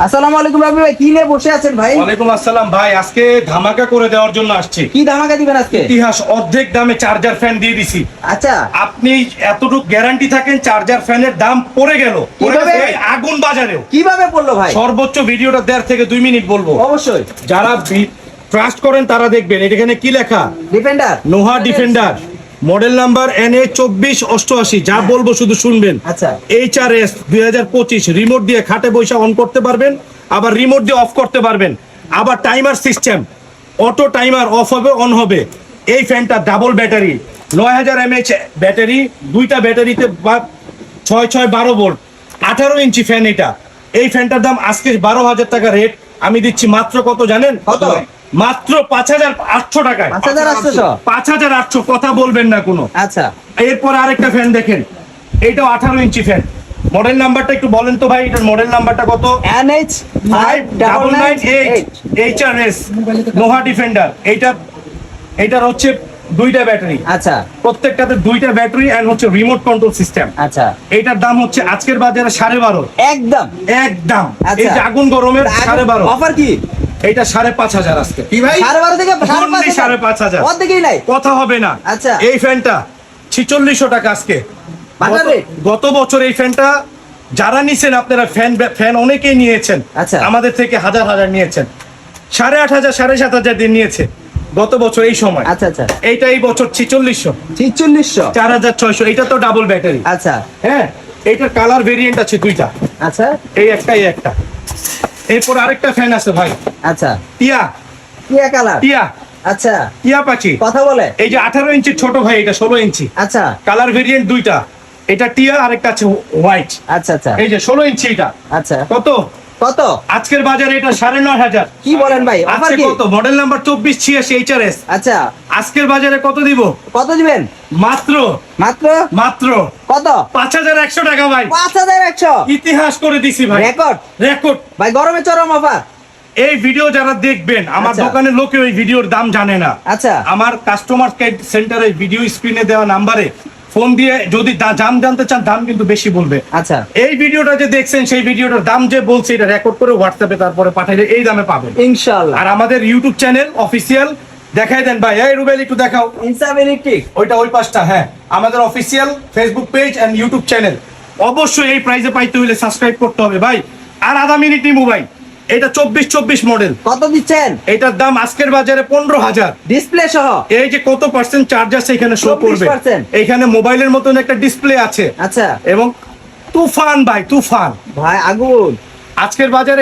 আসসালামু আলাইকুম রাবি ভাই, কি নিয়ে বসে আছেন ভাই? ওয়ালাইকুম আসসালাম ভাই, আজকে ধামাকা করে দেওয়ার জন্য আসছি। কি ধামাকা দিবেন আজকে? ইতিহাস অর্ধেক দামে চার্জার ফ্যান দিয়ে দিছি। আচ্ছা, আপনি এতটুকু গ্যারান্টি থাকেন চার্জার ফ্যানের দাম পড়ে গেল, কিভাবে? আগুন বাজারেও। কিভাবে পড়লো ভাই? সর্বোচ্চ ভিডিওটা 1.5 থেকে 2 মিনিট বলবো। অবশ্যই। যারা ট্রাস্ট করেন তারা দেখবেন এখানে কি লেখা, defender. Noha defender, model number NA2488। যা বলবো শুধু শুনবেন। আচ্ছা। HRS 2025 রিমোট দিয়ে খাটে বসে অন করতে পারবেন, আবার রিমোট দিয়ে অফ করতে পারবেন, আবার timer system, auto timer off হবে অন হবে। এই ফ্যানটা ডাবল ব্যাটারি, 9000 mAh ব্যাটারি, দুইটা ব্যাটারিতে 6-6-12 ভোল্ট, 18 ইঞ্চি ফ্যান এটা। এই ফ্যানটার দাম আজকে 12,000 টাকা রেট, আমি দিচ্ছি মাত্র কত জানেন? কত? মাত্র 5,800 টাকায়। 5,800। 5,800, কথা বলবেন না কোনো। আচ্ছা, এরপর আরেকটা ফ্যান দেখেন, এইটাও 18 ইঞ্চি ফ্যান। মডেল নাম্বারটা একটু বলেন তো ভাই, এটার মডেল নাম্বারটা কত? NH5998। HRS Noha defender. এইটার হচ্ছে দুইটা ব্যাটারি, আচ্ছা প্রত্যেকটাতে দুইটা ব্যাটারি এন্ড হচ্ছে রিমোট কন্ট্রোল সিস্টেম। আচ্ছা, এইটার দাম হচ্ছে আজকের বাজারে 12,500 একদম। একদম। আচ্ছা। এই যে আগুন গরমের 12,500, অফার কি? এইটা 5,500 আজকে। কি ভাই? 12,500 থেকে Only 5,500। অর্ধেকই নাই। কথা হবে না। আচ্ছা। এই ফ্যানটা 4600 টাকা আজকে। বাজার রেট? গত বছর এই ফ্যানটা যারা নিছেন, আপনারা ফ্যান অনেকেই নিয়েছেন। আচ্ছা। আমাদের থেকে হাজার হাজার নিয়েছেন, 8,500 7,500 দিয়ে নিয়েছে গত বছর এই সময়। আচ্ছা আচ্ছা, এইটা এই বছর 4600, 4600। 4,600। এটা তো ডাবল ব্যাটারি। আচ্ছা হ্যাঁ, এইটার কালার ভেরিয়েন্ট আছে দুইটা, আচ্ছা এই একটা এই একটা। এরপর আরেকটা ফ্যান আছে ভাই, আচ্ছা, টিয়া কিয়া কালার। টিয়া আচ্ছা, টিয়া পাচি। কথা বলে। এই যে 18 ইঞ্চি ছোট ভাই, এটা 16 ইঞ্চি। আচ্ছা কালার ভেরিয়েন্ট দুইটা, এটা টিয়া আরেকটা আছে হোয়াইট। আচ্ছা আচ্ছা এই যে 16 ইঞ্চি এটা আচ্ছা, কত? কত? আজকের বাজারে এটা 9,500। কি বলেন ভাই, অফার আজকে কি? কত? Model number 2486 HRS। আচ্ছা, আজকের বাজারে কত দিব? কত দিবেন? মাত্র মাত্র মাত্র কত? 5,100 টাকা ভাই। 5,100। ইতিহাস করে দিছি ভাই, রেকর্ড। রেকর্ড। ভাই গরমে চরম অফার। এই ভিডিও যারা দেখবেন, আমার আচ্ছা। দোকানের লোকেও এই ভিডিওর দাম জানে না। আচ্ছা, আমার কাস্টমার কেয়ার সেন্টারে ভিডিও স্ক্রিনে দেওয়া নাম্বারে ফোন দিয়ে যদি দাম জানতে চান, দাম কিন্তু বেশি বলবে। আচ্ছা, এই ভিডিওটা যে দেখছেন, সেই ভিডিওটার দাম যে বলছে, এটা রেকর্ড করে হোয়াটসঅ্যাপে তারপরে পাঠাইলে এই দামে পাবেন ইনশাআল্লাহ। আর আমাদের ইউটিউব চ্যানেল অফিসিয়াল দেখাই দেন ভাই। এই রুবেল একটু দেখাও ইনসাফ ইলেকট্রিক। ওইটা, ওই পাশটা। হ্যাঁ, আমাদের official Facebook page and YouTube channel. অবশ্যই এই প্রাইসে পাইতে হলে সাবস্ক্রাইব করতে হবে ভাই। আর আধা মিনিট নিবো ভাই। এটা 2424 মডেল। কত দিচ্ছেন? এটার দাম আজকের বাজারে 15,000। ডিসপ্লে সহ। এই যে কত পার্সেন্ট চার্জ আছে এখানে শো করবে। 24%। এখানে মোবাইলের মতন একটা ডিসপ্লে আছে। আচ্ছা এবং তুফান ভাই, তুফান ভাই, আগুন। আজকের বাজারে